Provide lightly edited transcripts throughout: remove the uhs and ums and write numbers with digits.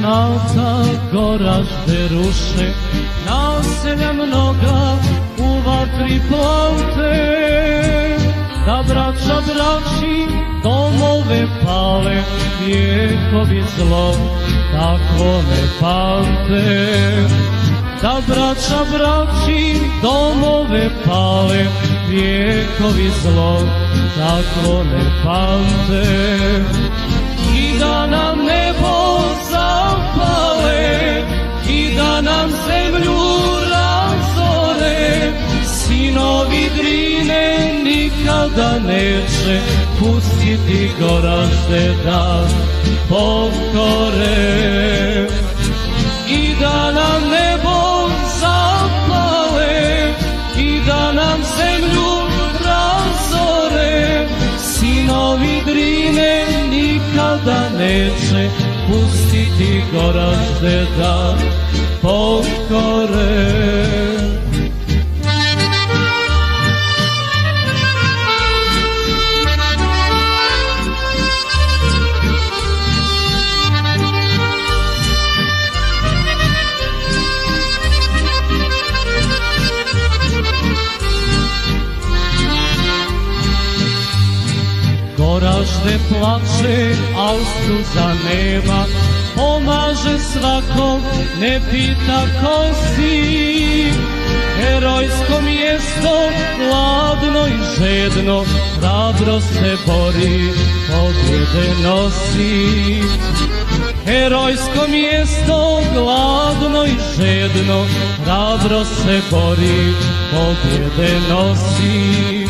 Znata Goražde ruše, naselja mnoga u vatri plamte, da braća braći domove pale, vijekovi zlo tako ne pamte. Da braća braći domove pale, vijekovi zlo tako ne pamte. I da nam nebo zapale, i da nam zemlju razore, sinovi Drine nikada neće pustiti Goražde da pokore. I da nam nebo zapale, i da nam zemlju razore, sinovi Drine nikada neće pustiti Goražde da pokore. Goražde plače, al suza nema, pomaže svakom, ne pita ko si. Herojsko mjesto, gladno i žedno, hrabro se bori, pobjede nosi. Herojsko mjesto, gladno i žedno, hrabro se bori, pobjede nosi.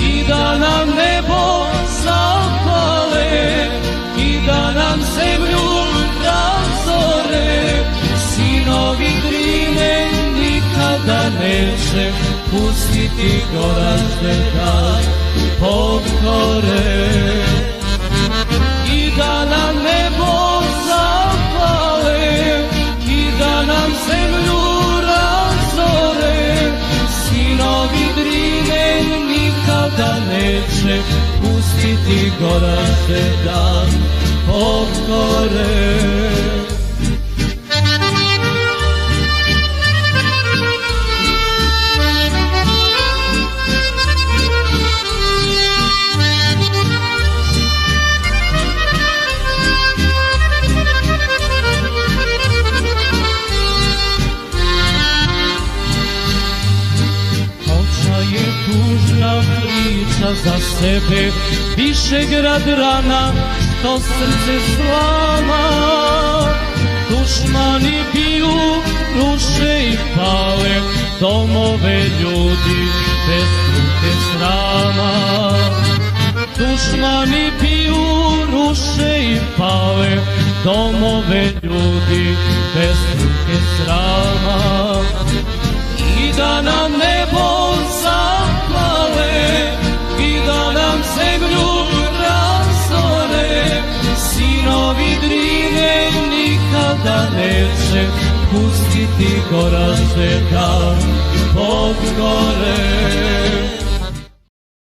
I da nam nebo zapale, i da nam zemlju razore, sinovi Drine nikada neće pustiti Goražde da pokore. I da nam nebo zapale, i da nam zemlju razore, sinovi Drine nikada neće pustiti Goražde da pokore. Tužna priča za sebe, Višegrad rana, što srce slama. Dušmani biju, ruše i pale, domove ljudi bez ruke srama. Dušmani biju, ruše i pale, domove ljudi bez ruke srama. I da nam nebo zapale, i da nam zemlju razore, sinovi Drine nikada neće pustiti Goražde da pokore.